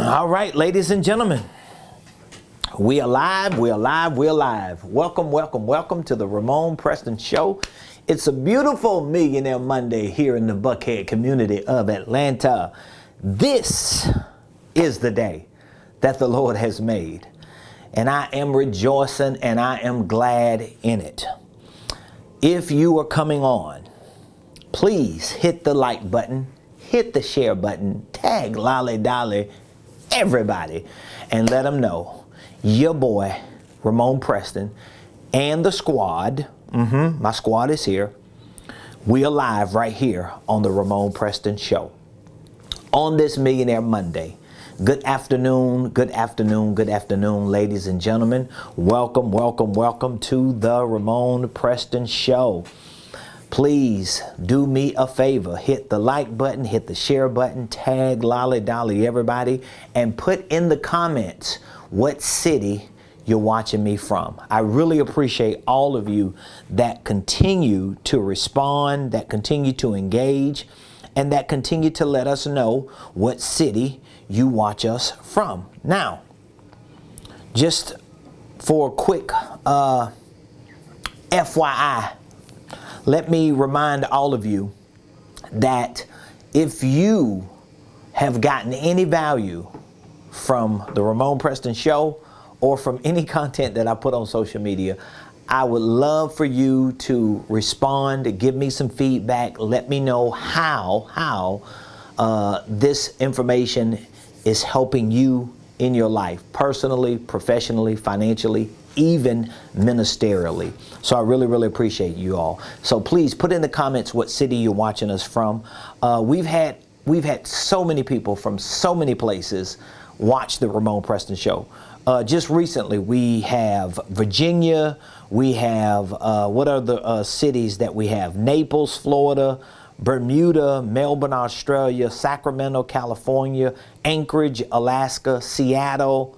All right, ladies and gentlemen, we are live, we're live, we're live. Welcome, welcome, welcome to the Ramonepreston Show. It's a beautiful Millionaire Monday here in the Buckhead community of Atlanta. This is the day that the Lord has made, and I am rejoicing and I am glad in it. If you are coming on, please hit the like button, hit the share button, tag Lolly Dolly, everybody, and let them know your boy Ramonepreston and the squad, my squad is here. We are live right here on the Ramonepreston Show on this Millionaire Monday. Good afternoon, good afternoon, good afternoon, ladies and gentlemen. Welcome, welcome, welcome to the Ramonepreston Show. Please do me a favor, hit the like button, hit the share button, tag Lolly Dolly everybody, and put in the comments what city you're watching me from. I really appreciate all of you that continue to respond, that continue to engage, and that continue to let us know what city you watch us from. Now, just for a quick FYI, let me remind all of you that if you have gotten any value from the Ramonepreston Show or from any content that I put on social media, I would love for you to respond, give me some feedback, let me know how this information is helping you in your life, personally, professionally, financially, even ministerially. So I really, really appreciate you all. So please put in the comments what city you're watching us from. We've had so many people from so many places watch the Ramonepreston Show. Just recently, we have Virginia. We have what are the cities that we have? Naples, Florida, Bermuda, Melbourne, Australia, Sacramento, California, Anchorage, Alaska, Seattle.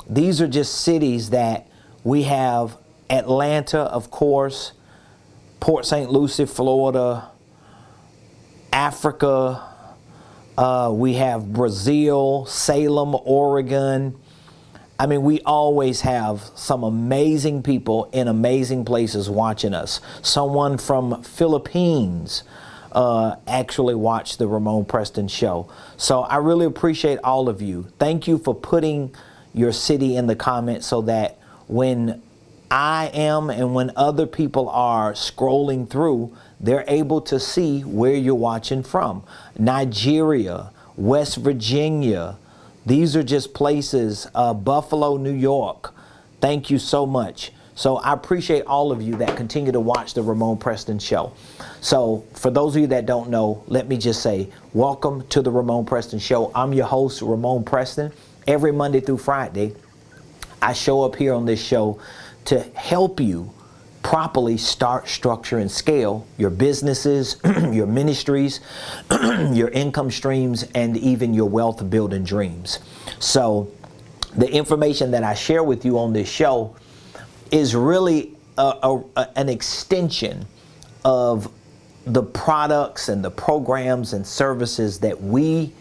These are just cities that we have. Atlanta, of course, Port St. Lucie, Florida, Africa. We have Brazil, Salem, Oregon. I mean, we always have some amazing people in amazing places watching us. Someone from Philippines actually watched the Ramonepreston Show. So I really appreciate all of you. Thank you for putting your city in the comments so that when I am and when other people are scrolling through, they're able to see where you're watching from. Nigeria, West Virginia, these are just places, Buffalo, New York. Thank you so much. So I appreciate all of you that continue to watch the Ramonepreston Show. So for those of you that don't know, let me just say, welcome to the Ramonepreston Show. I'm your host, Ramonepreston. Every Monday through Friday, I show up here on this show to help you properly start, structure, and scale your businesses, your ministries, your income streams, and even your wealth building dreams. So the information that I share with you on this show is really an extension of the products and the programs and services that we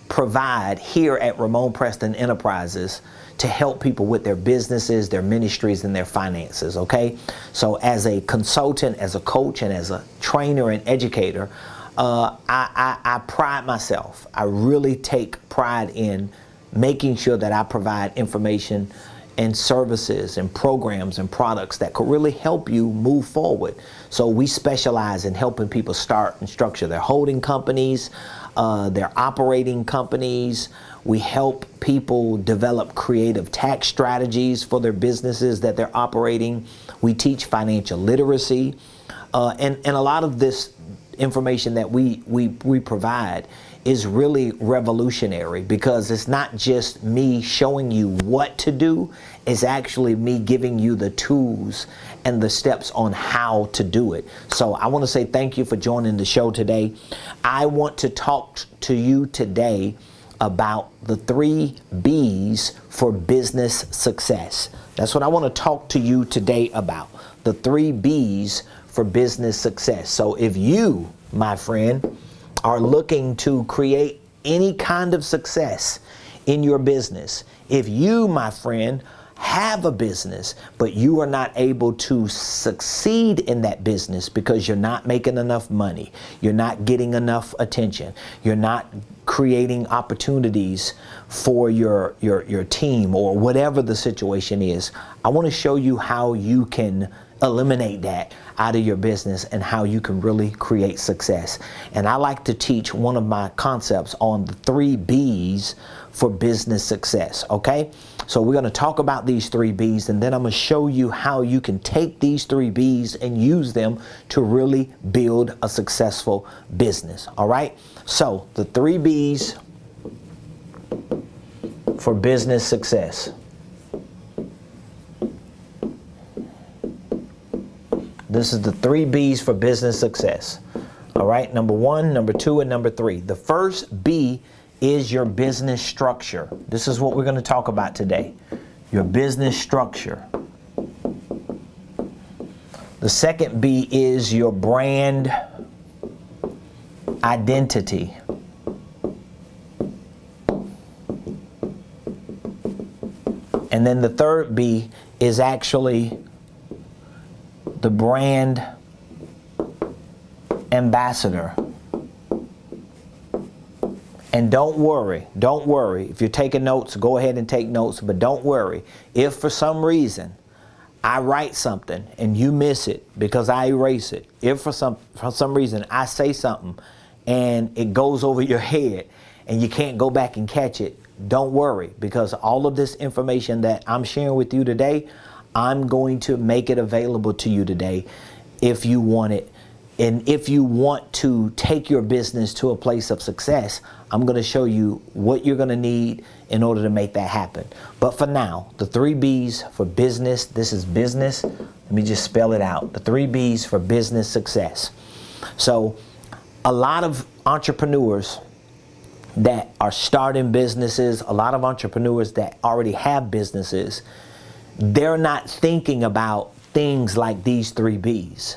provide here at Ramonepreston Enterprises to help people with their businesses, their ministries, and their finances, okay? So as a consultant, as a coach, and as a trainer and educator, I pride myself. I really take pride in making sure that I provide information and services and programs and products that could really help you move forward. So we specialize in helping people start and structure their holding companies, their operating companies. We help people develop creative tax strategies for their businesses that they're operating. We teach financial literacy. And a lot of this information that we provide is really revolutionary, because it's not just me showing you what to do, it's actually me giving you the tools and the steps on how to do it. So I want to say thank you for joining the show today. I want to talk to you today about the 3 B's for business success. That's what I want to talk to you today about, the 3 B's for business success. So if you, my friend, are looking to create any kind of success in your business. If you, my friend, have a business, but you are not able to succeed in that business because you're not making enough money, you're not getting enough attention, you're not creating opportunities for your team or whatever the situation is, I want to show you how you can eliminate that out of your business and how you can really create success. And I like to teach one of my concepts on the 3 B's for business success, okay? So we're going to talk about these 3 B's, and then I'm going to show you how you can take these 3 B's and use them to really build a successful business, all right? So the 3 B's for business success. This is the 3 B's for business success. All right, number 1, number 2, and number 3. The first B is your business structure. This is what we're going to talk about today. Your business structure. The second B is your brand identity. And then the third B is actually the brand ambassador. And don't worry. If you're taking notes, go ahead and take notes, but don't worry. If for some reason I write something and you miss it because I erase it, if for some reason I say something and it goes over your head and you can't go back and catch it, don't worry, because all of this information that I'm sharing with you today, I'm going to make it available to you today if you want it. And if you want to take your business to a place of success, I'm going to show you what you're going to need in order to make that happen. But for now, the 3 B's for business, this is business. Let me just spell it out. The 3 B's for business success. So a lot of entrepreneurs that are starting businesses, a lot of entrepreneurs that already have businesses, they're not thinking about things like these 3 B's.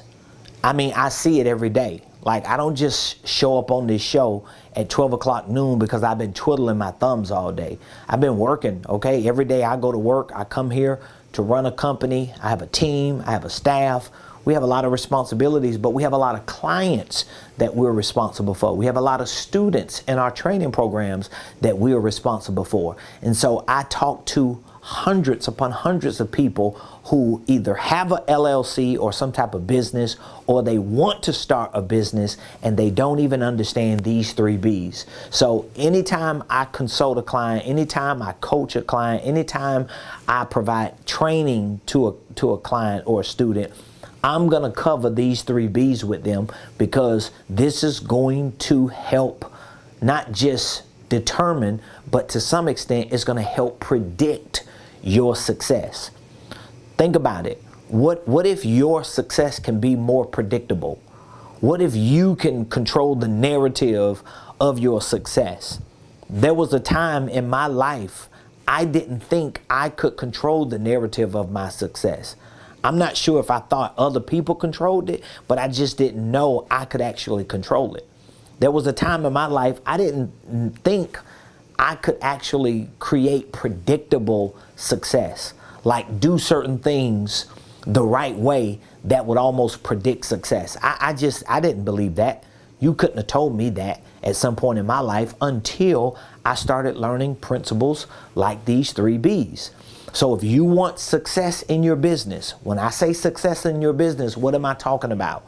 I mean, I see it every day. Like, I don't just show up on this show at 12 o'clock noon because I've been twiddling my thumbs all day. I've been working, okay? Every day I go to work, I come here to run a company. I have a team, I have a staff. We have a lot of responsibilities, but we have a lot of clients that we're responsible for. We have a lot of students in our training programs that we are responsible for. And so I talk to hundreds upon hundreds of people who either have a LLC or some type of business, or they want to start a business and they don't even understand these 3 B's. So anytime I consult a client, anytime I coach a client, anytime I provide training to a client or a student, I'm going to cover these 3 B's with them, because this is going to help not just determine, but to some extent it's going to help predict your success. Think about it. What if your success can be more predictable? What if you can control the narrative of your success? There was a time in my life I didn't think I could control the narrative of my success. I'm not sure if I thought other people controlled it, but I just didn't know I could actually control it. There was a time in my life I didn't think I could actually create predictable success, like do certain things the right way that would almost predict success. I didn't believe that. You couldn't have told me that at some point in my life until I started learning principles like these 3 B's. So if you want success in your business, when I say success in your business, what am I talking about?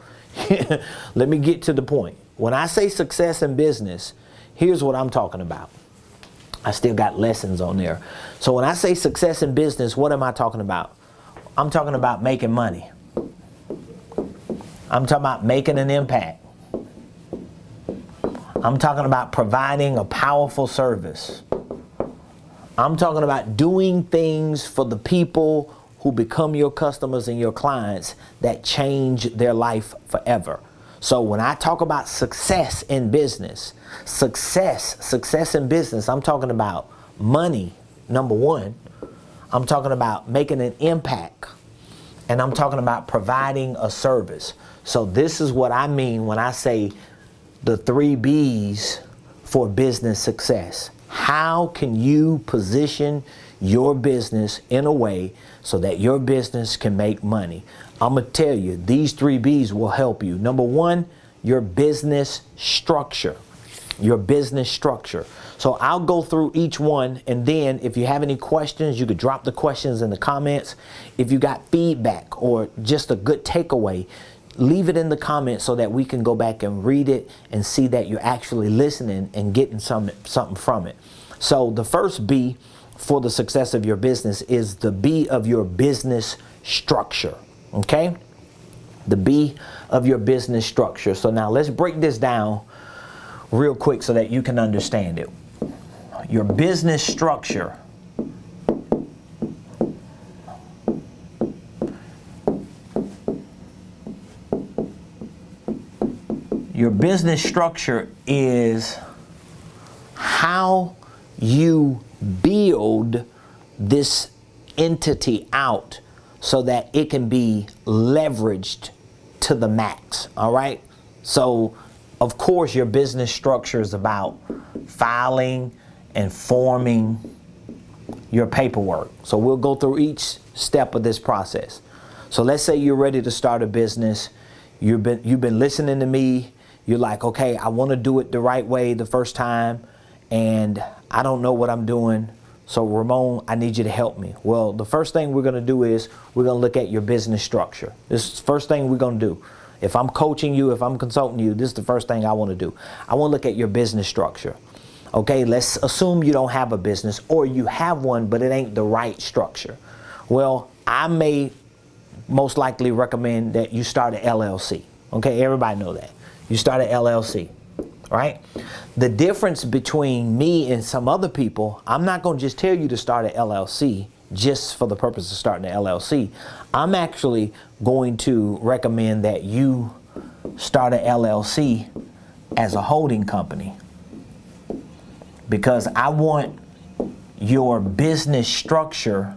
Let me get to the point. When I say success in business, here's what I'm talking about. I still got lessons on there. So when I say success in business, what am I talking about? I'm talking about making money. I'm talking about making an impact. I'm talking about providing a powerful service. I'm talking about doing things for the people who become your customers and your clients that change their life forever. So when I talk about success in business, success in business, I'm talking about money, number 1. I'm talking about making an impact. And I'm talking about providing a service. So this is what I mean when I say the 3 B's for business success. How can you position your business in a way so that your business can make money? I'm going to tell you, these 3 B's will help you. Number 1, your business structure. Your business structure. So I'll go through each one, and then if you have any questions, you could drop the questions in the comments. If you got feedback or just a good takeaway, leave it in the comments so that we can go back and read it and see that you're actually listening and getting something from it. So the first B for the success of your business is the B of your business structure. Okay? The B of your business structure. So now let's break this down real quick so that you can understand it. Your business structure. Your business structure is how you build this entity out so that it can be leveraged to the max. All right. So, of course, your business structure is about filing and forming your paperwork. So we'll go through each step of this process. So let's say you're ready to start a business. You've been listening to me. You're like, okay, I want to do it the right way the first time, and I don't know what I'm doing. So Ramon, I need you to help me. Well, the first thing we're going to do is we're going to look at your business structure. This is the first thing we're going to do. If I'm coaching you, if I'm consulting you, this is the first thing I want to do. I want to look at your business structure. Okay, let's assume you don't have a business, or you have one, but it ain't the right structure. Well, I may most likely recommend that you start an LLC. Okay, everybody know that. You start an LLC, right? The difference between me and some other people, I'm not going to just tell you to start an LLC just for the purpose of starting an LLC. I'm actually going to recommend that you start an LLC as a holding company, because I want your business structure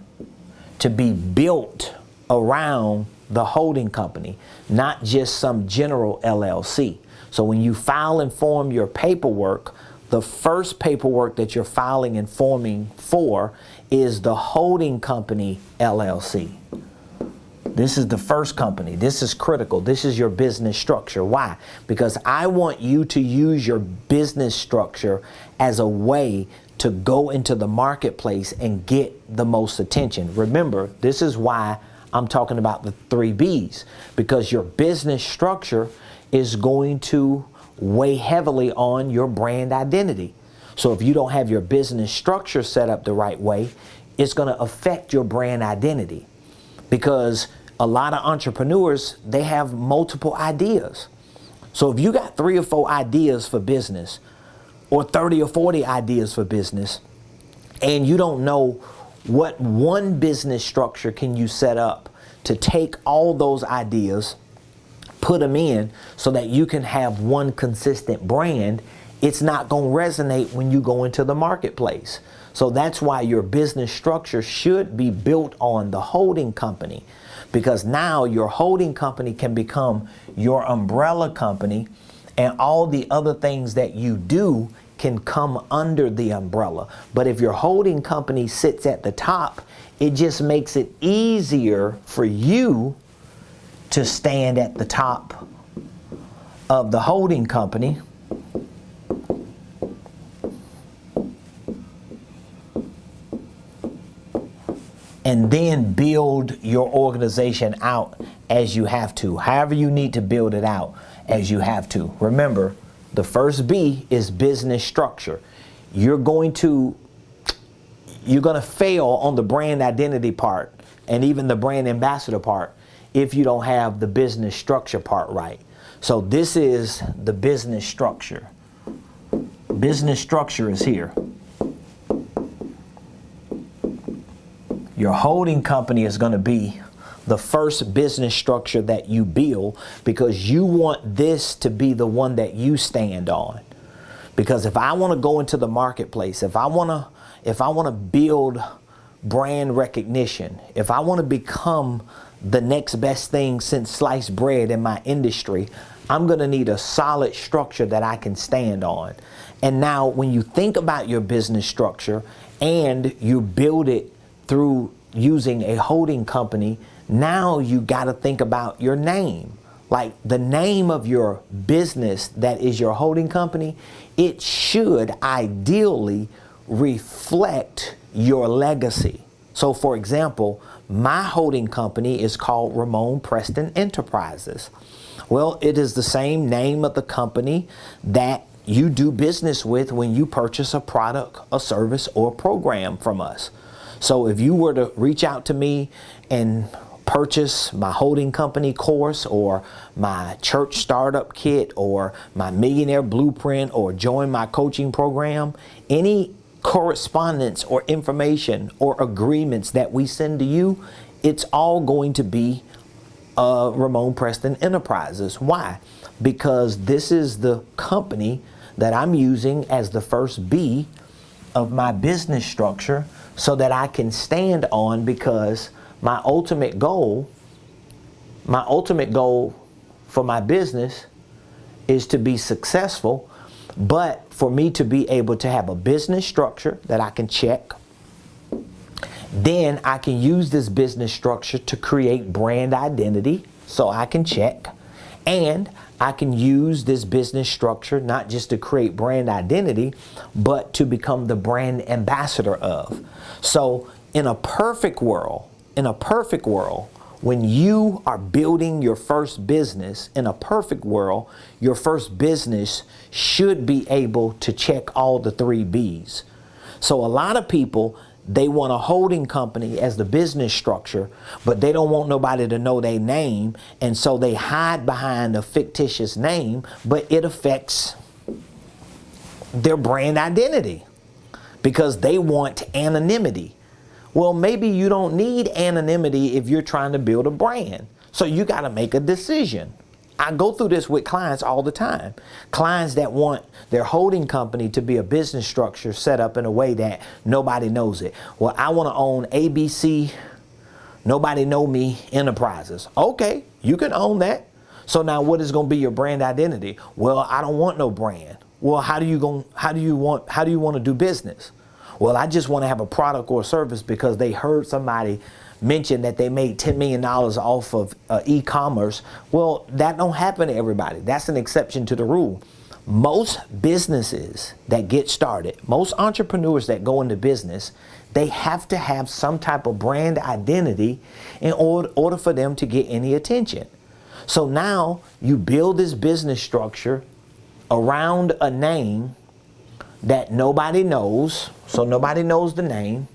to be built around the holding company, not just some general LLC. So when you file and form your paperwork, the first paperwork that you're filing and forming for is the holding company LLC. This is the first company. This is critical. This is your business structure. Why? Because I want you to use your business structure as a way to go into the marketplace and get the most attention. Remember, this is why I'm talking about the 3 B's, because your business structure is going to weigh heavily on your brand identity. So if you don't have your business structure set up the right way, it's going to affect your brand identity, because a lot of entrepreneurs, they have multiple ideas. So if you got 3 or 4 ideas for business, or 30 or 40 ideas for business, and you don't know what one business structure can you set up to take all those ideas, put them in so that you can have one consistent brand, it's not going to resonate when you go into the marketplace. So that's why your business structure should be built on the holding company, because now your holding company can become your umbrella company, and all the other things that you do can come under the umbrella. But if your holding company sits at the top, it just makes it easier for you to stand at the top of the holding company and then build your organization out as you have to. However you need to build it out as you have to. Remember, the first B is business structure. You're going to fail on the brand identity part and even the brand ambassador part if you don't have the business structure part right. So this is the business structure. Business structure is here. Your holding company is going to be the first business structure that you build, because you want this to be the one that you stand on. Because if I want to go into the marketplace, if I want to build brand recognition, if I want to become the next best thing since sliced bread in my industry, I'm going to need a solid structure that I can stand on. And now when you think about your business structure and you build it through using a holding company, now you got to think about your name. Like the name of your business that is your holding company, it should ideally reflect your legacy. So for example, my holding company is called Ramonepreston Enterprises. Well, it is the same name of the company that you do business with when you purchase a product, a service, or a program from us. So if you were to reach out to me and purchase my holding company course or my church startup kit or my millionaire blueprint or join my coaching program, any correspondence or information or agreements that we send to you, it's all going to be Ramonepreston Enterprises. Why? Because this is the company that I'm using as the first B of my business structure so that I can stand on, because my ultimate goal for my business is to be successful, but for me to be able to have a business structure that I can check, then I can use this business structure to create brand identity, so I can check, and I can use this business structure not just to create brand identity, but to become the brand ambassador of. So in a perfect world, when you are building your first business, in a perfect world, your first business should be able to check all the 3 B's. So a lot of people, they want a holding company as the business structure, but they don't want nobody to know their name, and so they hide behind a fictitious name, but it affects their brand identity because they want anonymity. Well, maybe you don't need anonymity if you're trying to build a brand. So you got to make a decision. I go through this with clients all the time. Clients that want their holding company to be a business structure set up in a way that nobody knows it. Well, I want to own ABC, Nobody Know Me Enterprises. Okay, you can own that. So now what is going to be your brand identity? Well, I don't want no brand. Well, how do you want to do business? Well, I just want to have a product or a service because they heard somebody mention that they made $10 million off of e-commerce. Well, that don't happen to everybody. That's an exception to the rule. Most businesses that get started, most entrepreneurs that go into business, they have to have some type of brand identity in order for them to get any attention. So now you build this business structure around a name that nobody knows, so nobody knows the name.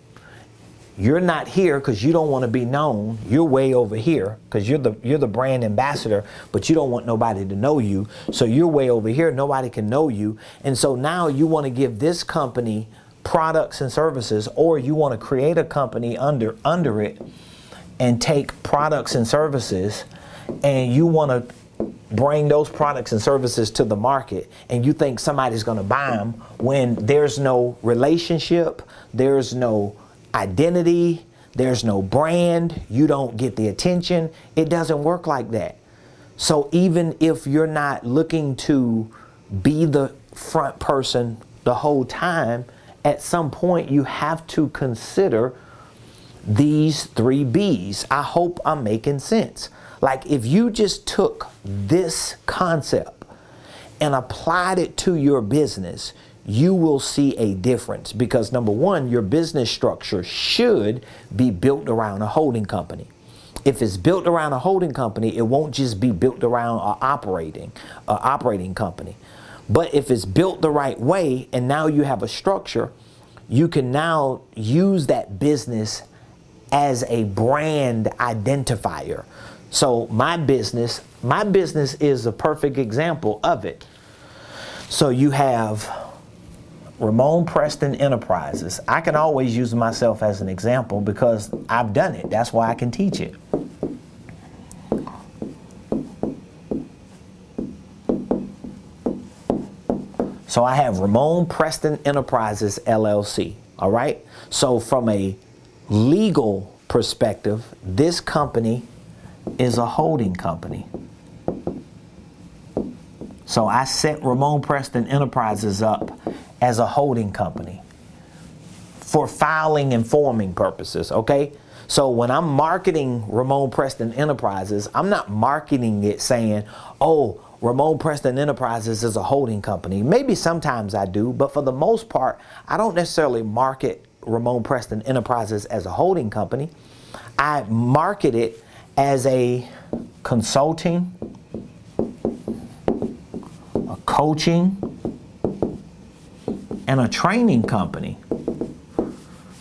You're not here because you don't want to be known. You're way over here because you're the brand ambassador, but you don't want nobody to know you. So you're way over here. Nobody can know you. And so now you want to give this company products and services, or you want to create a company under it and take products and services, and you want to bring those products and services to the market, and you think somebody's going to buy them when there's no relationship, there's no identity, there's no brand, you don't get the attention. It doesn't work like that. So even if you're not looking to be the front person the whole time, at some point you have to consider these 3 B's. I hope I'm making sense. Like if you just took this concept and applied it to your business, you will see a difference, because number one, your business structure should be built around a holding company. If it's built around a holding company, it won't just be built around an operating company. But if it's built the right way and now you have a structure, you can now use that business as a brand identifier. So my business is a perfect example of it. So you have Ramonepreston Enterprises. I can always use myself as an example because I've done it. That's why I can teach it. So I have Ramonepreston Enterprises, LLC. All right. So from a legal perspective, this company is a holding company. So I set Ramonepreston Enterprises up as a holding company for filing and forming purposes, okay? So when I'm marketing Ramonepreston Enterprises, I'm not marketing it saying, oh, Ramonepreston Enterprises is a holding company. Maybe sometimes I do, but for the most part, I don't necessarily market Ramonepreston Enterprises as a holding company. I market it as a consulting, a coaching, and a training company.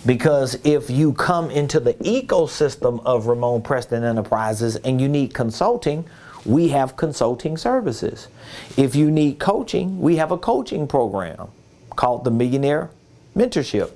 Because if you come into the ecosystem of Ramonepreston Enterprises and you need consulting, we have consulting services. If you need coaching, we have a coaching program called the Millionaire Mentorship.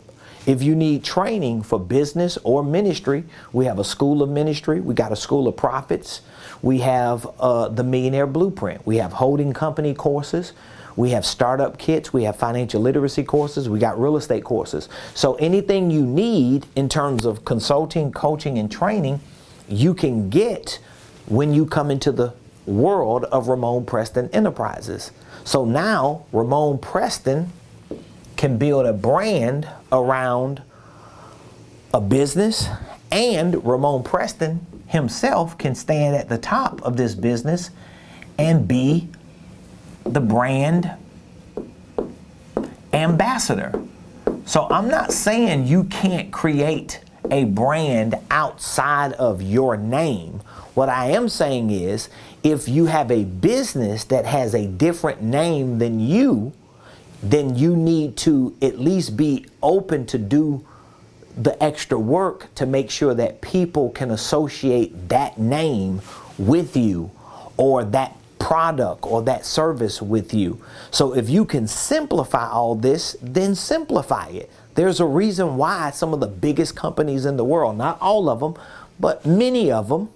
If you need training for business or ministry, we have a school of ministry. We got a school of profits. We have the Millionaire Blueprint. We have holding company courses. We have startup kits. We have financial literacy courses. We got real estate courses. So anything you need in terms of consulting, coaching, and training, you can get when you come into the world of Ramonepreston Enterprises. So now Ramonepreston can build a brand around a business, and Ramonepreston himself can stand at the top of this business and be the brand ambassador. So I'm not saying you can't create a brand outside of your name. What I am saying is, if you have a business that has a different name than you, then you need to at least be open to do the extra work to make sure that people can associate that name with you, or that product or that service with you. So if you can simplify all this, then simplify it. There's a reason why some of the biggest companies in the world, not all of them, but many of them,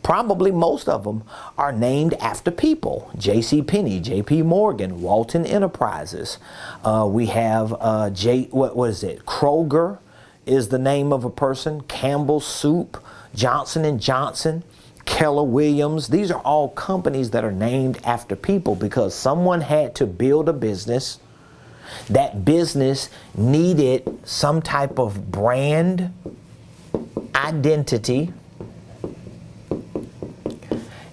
probably most of them, are named after people. J.C. Penney, J.P. Morgan, Walton Enterprises. We have what is it? Kroger is the name of a person. Campbell's Soup, Johnson & Johnson, Keller Williams. These are all companies that are named after people because someone had to build a business. That business needed some type of brand identity.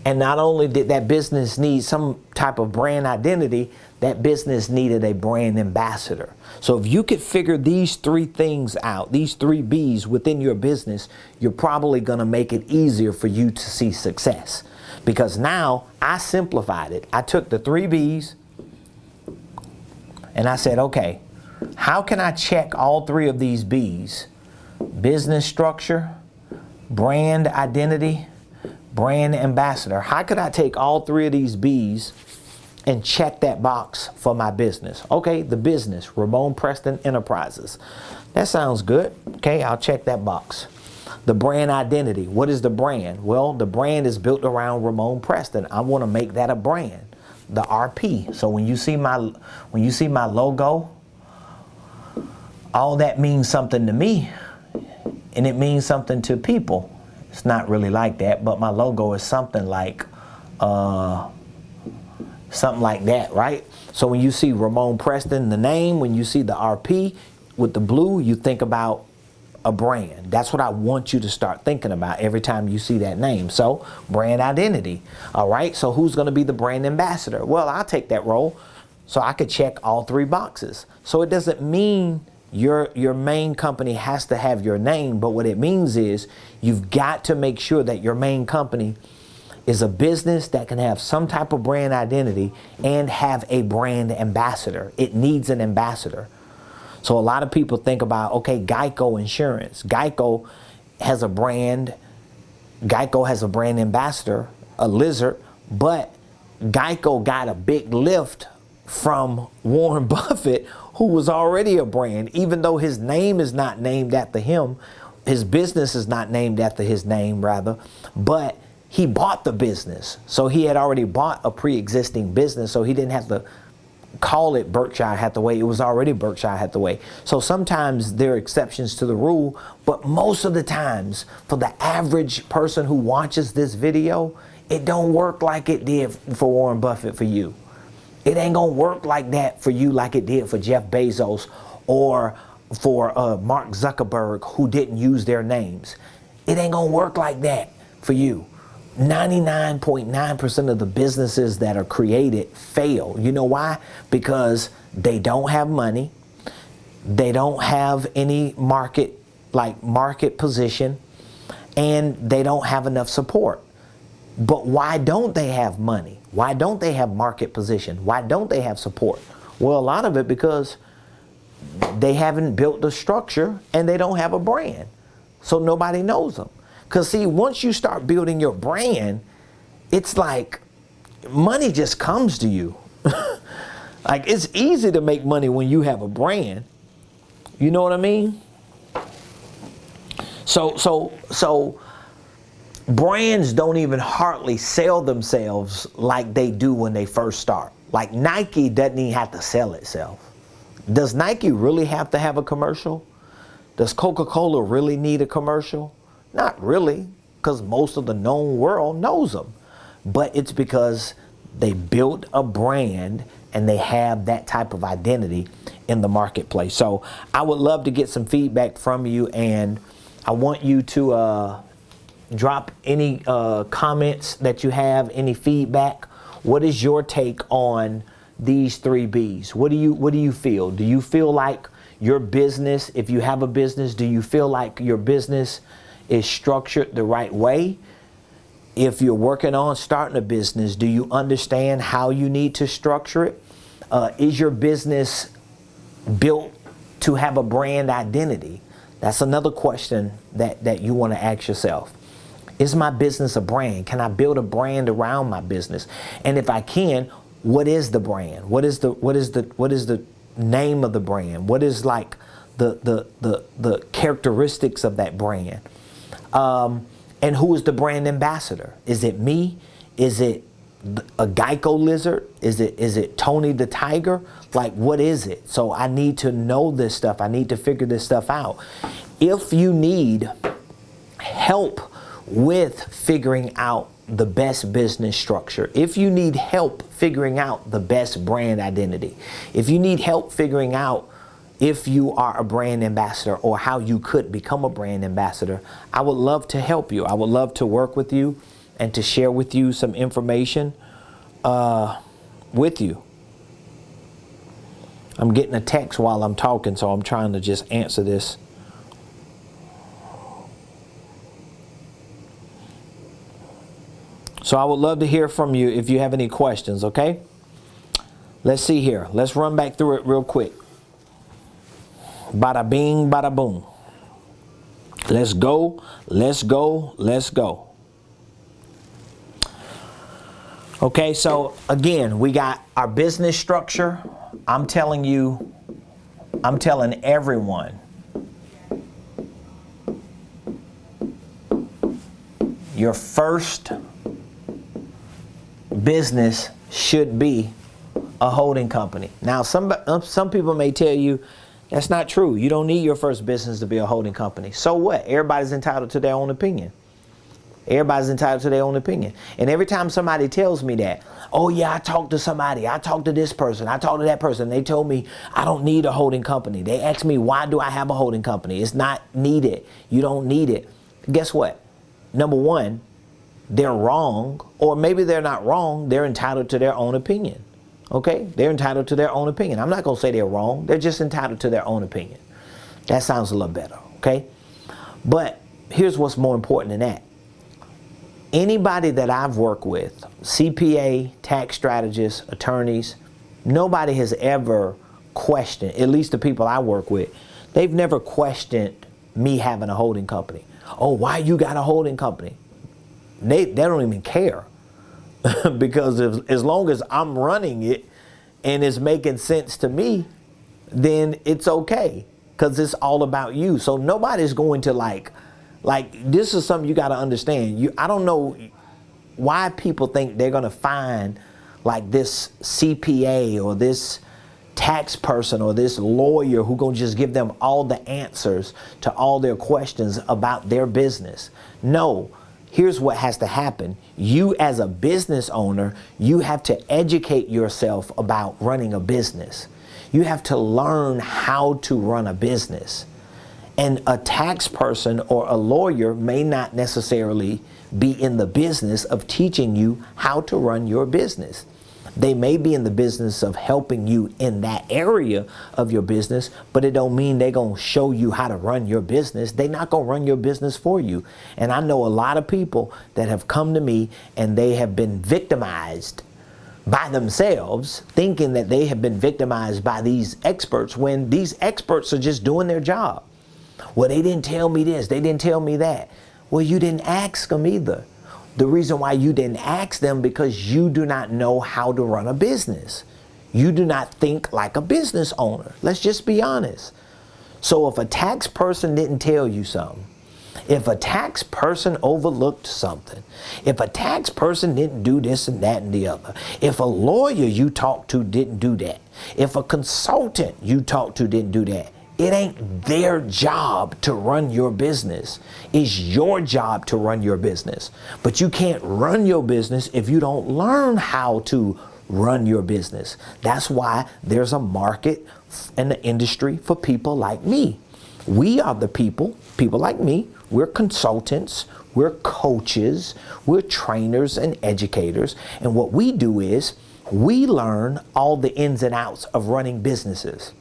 And not only did that business need some type of brand identity, that business needed a brand ambassador. So if you could figure these three things out, these three B's within your business, you're probably going to make it easier for you to see success. Because now I simplified it. I took the three B's and I said, okay, how can I check all three of these B's? Business structure, brand identity, brand ambassador. How could I take all three of these B's and check that box for my business? Okay, the business, Ramonepreston Enterprises. That sounds good. Okay, I'll check that box. The brand identity. What is the brand? Well, the brand is built around Ramonepreston. I want to make that a brand. The RP. So when you see my logo, all that means something to me, and it means something to people. It's not really like that, but my logo is something like that, right? So when you see Ramonepreston, the name, when you see the RP with the blue, you think about a brand. That's what I want you to start thinking about every time you see that name. So brand identity. All right. So who's going to be the brand ambassador? Well, I'll take that role. So I could check all three boxes. So it doesn't mean your main company has to have your name, but what it means is you've got to make sure that your main company is a business that can have some type of brand identity and have a brand ambassador. It needs an ambassador. So a lot of people think about, okay, Geico Insurance. Geico has a brand ambassador, a lizard, but Geico got a big lift from Warren Buffett, who was already a brand, even though his name is not named after him. His business is not named after his name, rather, but he bought the business. So he had already bought a pre-existing business, so he didn't have to call it Berkshire Hathaway. It was already Berkshire Hathaway. So sometimes there are exceptions to the rule, but most of the times, for the average person who watches this video, it don't work like it did for Warren Buffett for you. It ain't gonna work like that for you like it did for Jeff Bezos or for Mark Zuckerberg, who didn't use their names. It ain't gonna work like that for you. 99.9% of the businesses that are created fail. You know why? Because they don't have money. They don't have any market position, and they don't have enough support. But why don't they have money? Why don't they have market position? Why don't they have support? Well, a lot of it because they haven't built the structure and they don't have a brand. So nobody knows them. Because see, once you start building your brand, it's like money just comes to you. Like, it's easy to make money when you have a brand. You know what I mean? So brands don't even hardly sell themselves like they do when they first start. Like Nike doesn't even have to sell itself. Does Nike really have to have a commercial? Does Coca-Cola really need a commercial? Not really, because most of the known world knows them. But it's because they built a brand and they have that type of identity in the marketplace. So I would love to get some feedback from you, and I want you to drop any comments that you have, any feedback. What is your take on these 3 B's? What do you feel? Do you feel like your business, if you have a business, do you feel like your business is structured the right way? If you're working on starting a business, do you understand how you need to structure it? Is your business built to have a brand identity? That's another question that you want to ask yourself. Is my business a brand? Can I build a brand around my business? And if I can, what is the brand? What is the name of the brand? What is like the characteristics of that brand? And who is the brand ambassador? Is it me? Is it a Geico lizard? Is it Tony the Tiger? Like, what is it? So I need to know this stuff. I need to figure this stuff out. If you need help with figuring out the best business structure, if you need help figuring out the best brand identity, if you need help figuring out if you are a brand ambassador or how you could become a brand ambassador, I would love to help you. I would love to work with you and to share with you some information with you. I'm getting a text while I'm talking, so I'm trying to just answer this. So I would love to hear from you if you have any questions, okay? Let's see here. Let's run back through it real quick. Bada bing, bada boom. Let's go, let's go, let's go. Okay, so again, we got our business structure. I'm telling everyone, your first business should be a holding company. Now, some people may tell you that's not true. You don't need your first business to be a holding company. So what? Everybody's entitled to their own opinion. Everybody's entitled to their own opinion. And every time somebody tells me that, oh yeah, I talked to somebody, I talked to this person, I talked to that person, they told me I don't need a holding company. They asked me, why do I have a holding company? It's not needed. You don't need it. Guess what? Number one, they're wrong, or maybe they're not wrong. They're entitled to their own opinion. Okay? They're entitled to their own opinion. I'm not going to say they're wrong. They're just entitled to their own opinion. That sounds a little better. Okay? But here's what's more important than that. Anybody that I've worked with, CPA, tax strategists, attorneys, nobody has ever questioned, at least the people I work with, they've never questioned me having a holding company. Oh, why you got a holding company? They don't even care. Because as long as I'm running it and it's making sense to me, then it's okay. Because it's all about you. So nobody's going to like this is something you got to understand. I don't know why people think they're going to find like this CPA or this tax person or this lawyer who going to just give them all the answers to all their questions about their business. No, here's what has to happen. You as a business owner, you have to educate yourself about running a business. You have to learn how to run a business. And a tax person or a lawyer may not necessarily be in the business of teaching you how to run your business. They may be in the business of helping you in that area of your business, but it don't mean they're going to show you how to run your business. They're not going to run your business for you. And I know a lot of people that have come to me and they have been victimized by themselves, thinking that they have been victimized by these experts when these experts are just doing their job. Well, they didn't tell me this, they didn't tell me that. Well, you didn't ask them either. The reason why you didn't ask them because you do not know how to run a business. You do not think like a business owner. Let's just be honest. So if a tax person didn't tell you something, if a tax person overlooked something, if a tax person didn't do this and that and the other, if a lawyer you talked to didn't do that, if a consultant you talked to didn't do that, it ain't their job to run your business. It's your job to run your business. But you can't run your business if you don't learn how to run your business. That's why there's a market in the industry for people like me. We are the people like me. We're consultants, we're coaches, we're trainers and educators. And what we do is we learn all the ins and outs of running businesses.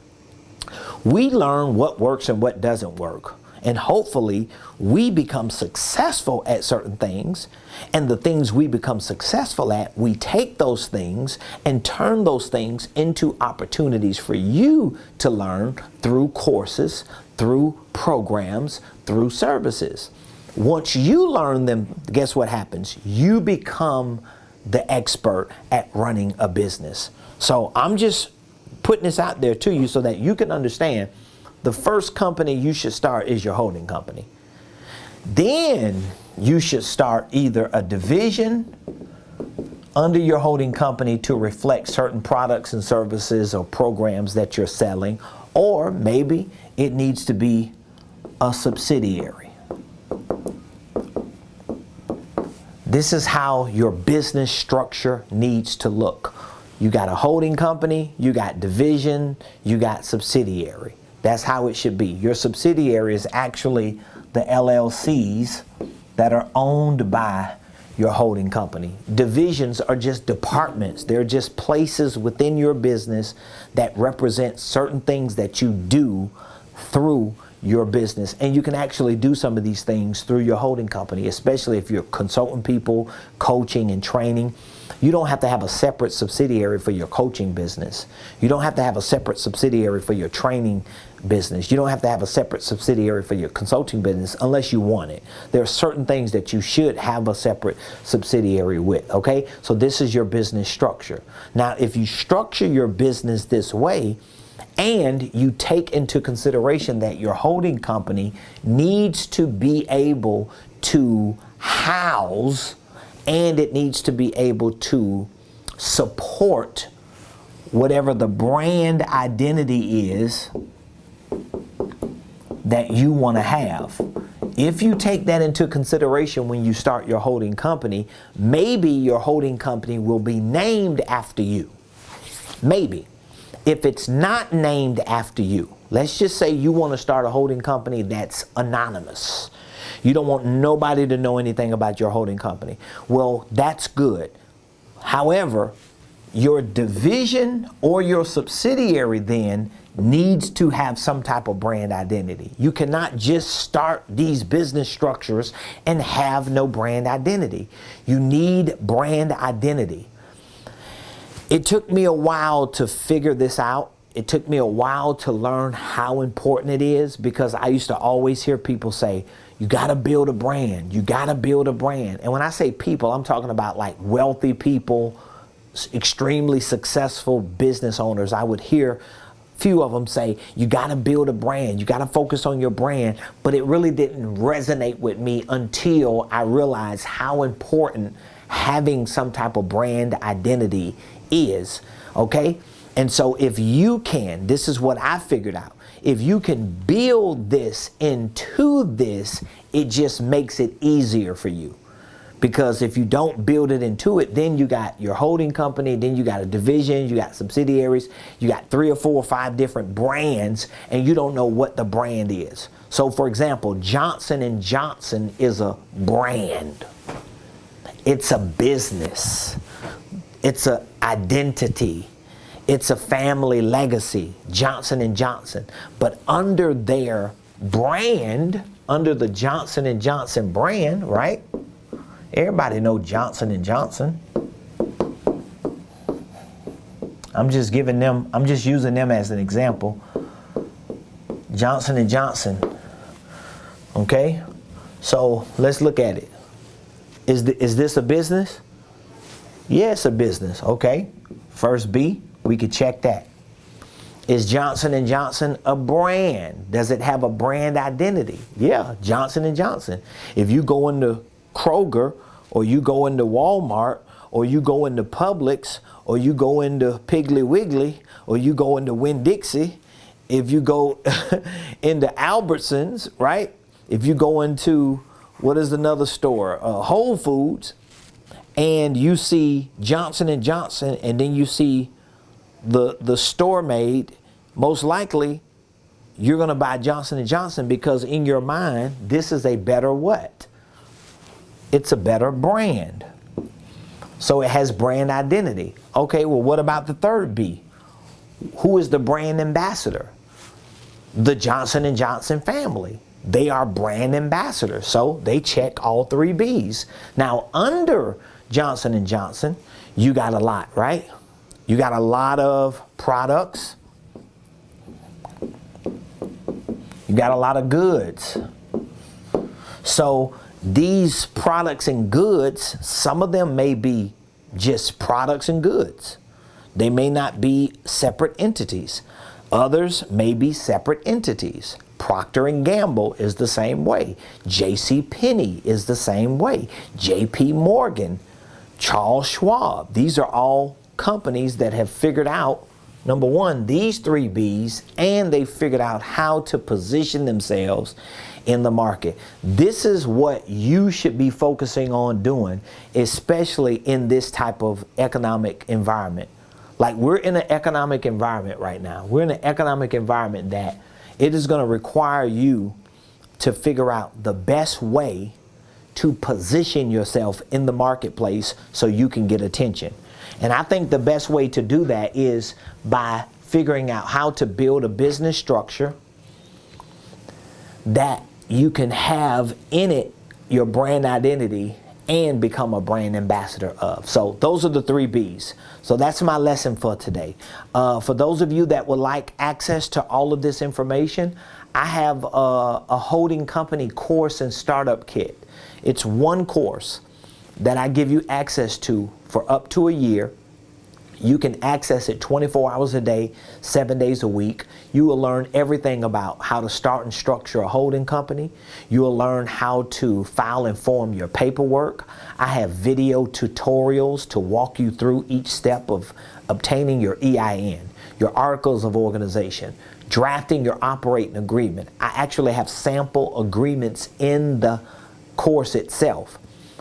We learn what works and what doesn't work. And hopefully we become successful at certain things. And the things we become successful at, we take those things and turn those things into opportunities for you to learn through courses, through programs, through services. Once you learn them, guess what happens? You become the expert at running a business. So I'm just putting this out there to you so that you can understand the first company you should start is your holding company. Then you should start either a division under your holding company to reflect certain products and services or programs that you're selling, or maybe it needs to be a subsidiary. This is how your business structure needs to look. You got a holding company, you got division, you got subsidiary. That's how it should be. Your subsidiary is actually the LLCs that are owned by your holding company. Divisions are just departments. They're just places within your business that represent certain things that you do through your business. And you can actually do some of these things through your holding company, especially if you're consulting people, coaching and training. You don't have to have a separate subsidiary for your coaching business. You don't have to have a separate subsidiary for your training business. You don't have to have a separate subsidiary for your consulting business unless you want it. There are certain things that you should have a separate subsidiary with, okay? So this is your business structure. Now, if you structure your business this way, and you take into consideration that your holding company needs to be able to house and it needs to be able to support whatever the brand identity is that you want to have. If you take that into consideration when you start your holding company, maybe your holding company will be named after you. Maybe. If it's not named after you, let's just say you want to start a holding company that's anonymous. You don't want nobody to know anything about your holding company. Well, that's good. However, your division or your subsidiary then needs to have some type of brand identity. You cannot just start these business structures and have no brand identity. You need brand identity. It took me a while to figure this out. It took me a while to learn how important it is, because I used to always hear people say, you got to build a brand. You got to build a brand. And when I say people, I'm talking about like wealthy people, extremely successful business owners. I would hear few of them say, you got to build a brand. You got to focus on your brand. But it really didn't resonate with me until I realized how important having some type of brand identity is, okay? And so if you can, this is what I figured out. If you can build this into this, it just makes it easier for you. Because if you don't build it into it, then you got your holding company, then you got a division, you got subsidiaries, you got 3 or 4 or 5 different brands, and you don't know what the brand is. So for example, Johnson & Johnson is a brand. It's a business. It's an identity. It's a family legacy, Johnson & Johnson. But under their brand, under the Johnson & Johnson brand, right? Everybody know Johnson & Johnson. I'm just using them as an example. Johnson & Johnson. Okay? So let's look at it. Is this a business? Yeah, it's a business. Okay. First B, we could check that. Is Johnson & Johnson a brand? Does it have a brand identity? Yeah, Johnson & Johnson. If you go into Kroger, or you go into Walmart, or you go into Publix, or you go into Piggly Wiggly, or you go into Winn-Dixie, if you go into Albertsons, right? If you go into, what is another store? Whole Foods, and you see Johnson & Johnson, and then you see the store made, most likely you're going to buy Johnson & Johnson because in your mind, this is a better what? It's a better brand. So it has brand identity. Okay, well, what about the third B? Who is the brand ambassador? The Johnson & Johnson family. They are brand ambassadors. So they check all 3 Bs. Now, under Johnson & Johnson, you got a lot, right? You got a lot of products. You got a lot of goods. So these products and goods, some of them may be just products and goods. They may not be separate entities. Others may be separate entities. Procter & Gamble is the same way. J.C. Penney is the same way. J.P. Morgan, Charles Schwab. These are all companies that have figured out, number one, these 3 Bs, and they figured out how to position themselves in the market. This is what you should be focusing on doing, especially in this type of economic environment. Like, we're in an economic environment right now. We're in an economic environment that it is going to require you to figure out the best way to position yourself in the marketplace so you can get attention. And I think the best way to do that is by figuring out how to build a business structure that you can have in it your brand identity and become a brand ambassador of. So those are the 3 Bs. So that's my lesson for today. For those of you that would like access to all of this information, I have a holding company course and startup kit. It's one course that I give you access to for up to a year. You can access it 24 hours a day, 7 days a week. You will learn everything about how to start and structure a holding company. You will learn how to file and form your paperwork. I have video tutorials to walk you through each step of obtaining your EIN, your articles of organization, drafting your operating agreement. I actually have sample agreements in the course itself.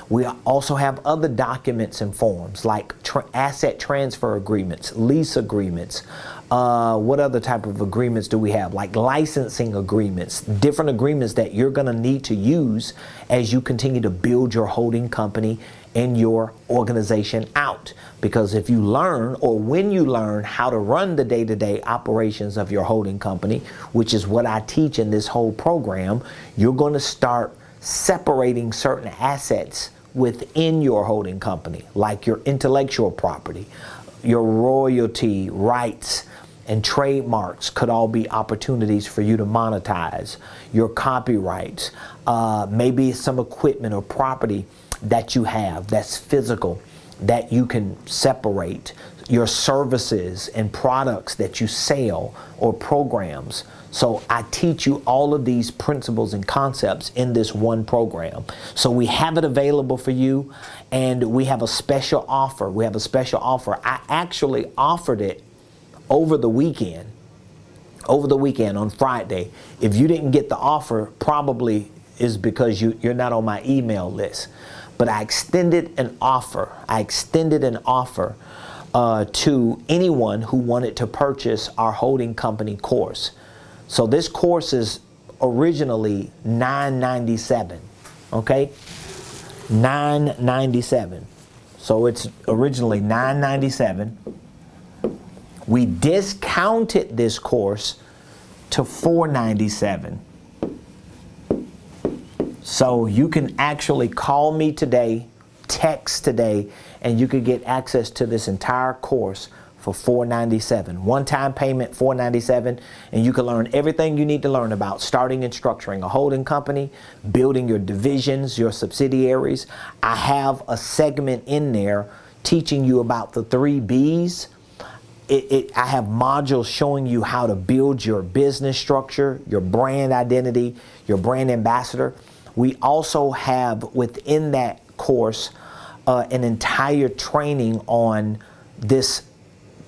We also have other documents and forms like asset transfer agreements, lease agreements. What other type of agreements do we have? Like licensing agreements, different agreements that you're going to need to use as you continue to build your holding company and your organization out. Because if you learn, or when you learn how to run the day-to-day operations of your holding company, which is what I teach in this whole program, you're going to start separating certain assets within your holding company, like your intellectual property, your royalty rights and trademarks could all be opportunities for you to monetize. Your copyrights, maybe some equipment or property that you have that's physical that you can separate. Your services and products that you sell or programs. So I teach you all of these principles and concepts in this one program. So we have it available for you, and we have a special offer. I actually offered it over the weekend on Friday. If you didn't get the offer, probably is because you're not on my email list. but I extended an offer. To anyone who wanted to purchase our holding company course. So this course is originally $997, okay? $997. So it's originally $997. We discounted this course to $497. So you can actually call me today, text today, and you could get access to this entire course for $497. One-time payment, $497, and you can learn everything you need to learn about starting and structuring a holding company, building your divisions, your subsidiaries. I have a segment in there teaching you about the 3 B's. I have modules showing you how to build your business structure, your brand identity, your brand ambassador. We also have within that course an entire training on this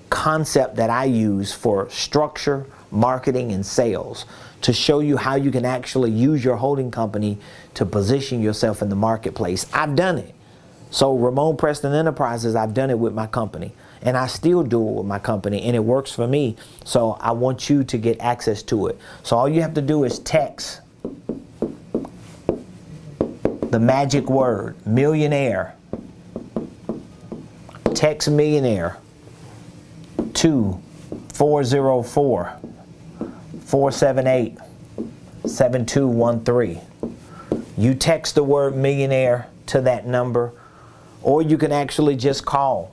concept that I use for structure, marketing, and sales to show you how you can actually use your holding company to position yourself in the marketplace. I've done it. So Ramonepreston Enterprises, I've done it with my company, and I still do it with my company, and it works for me. So I want you to get access to it. So all you have to do is text the magic word, millionaire. Text millionaire to 404-478-7213. You text the word millionaire to that number, or you can actually just call.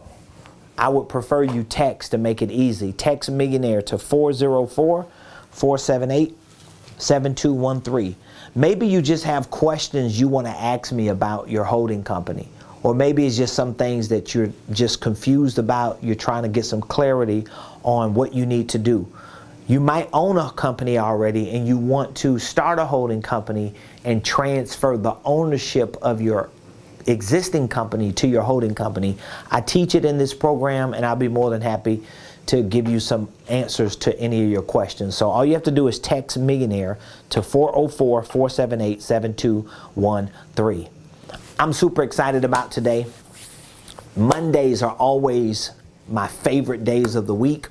I would prefer you text to make it easy. Text millionaire to 404-478-7213. Maybe you just have questions you want to ask me about your holding company. Or maybe it's just some things that you're just confused about. You're trying to get some clarity on what you need to do. You might own a company already and you want to start a holding company and transfer the ownership of your existing company to your holding company. I teach it in this program, and I'll be more than happy to give you some answers to any of your questions. So all you have to do is text millionaire to 404-478-7213. I'm super excited about today. Mondays are always my favorite days of the week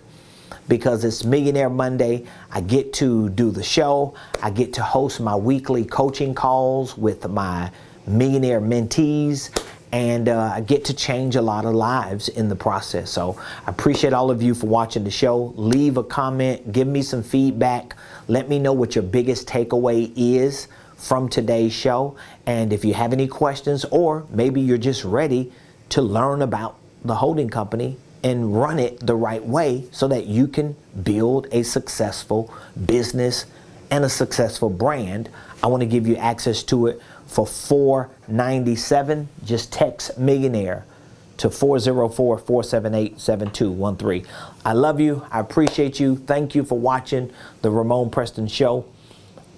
because it's Millionaire Monday. I get to do the show. I get to host my weekly coaching calls with my millionaire mentees, and I get to change a lot of lives in the process. So I appreciate all of you for watching the show. Leave a comment, give me some feedback. Let me know what your biggest takeaway is from today's show. And if you have any questions, or maybe you're just ready to learn about the holding company and run it the right way so that you can build a successful business and a successful brand, I want to give you access to it for $497. Just text millionaire to 404-478-7213. I love you. I appreciate you. Thank you for watching the Ramonepreston Show.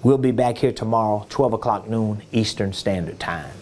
We'll be back here tomorrow, 12 o'clock noon Eastern Standard Time.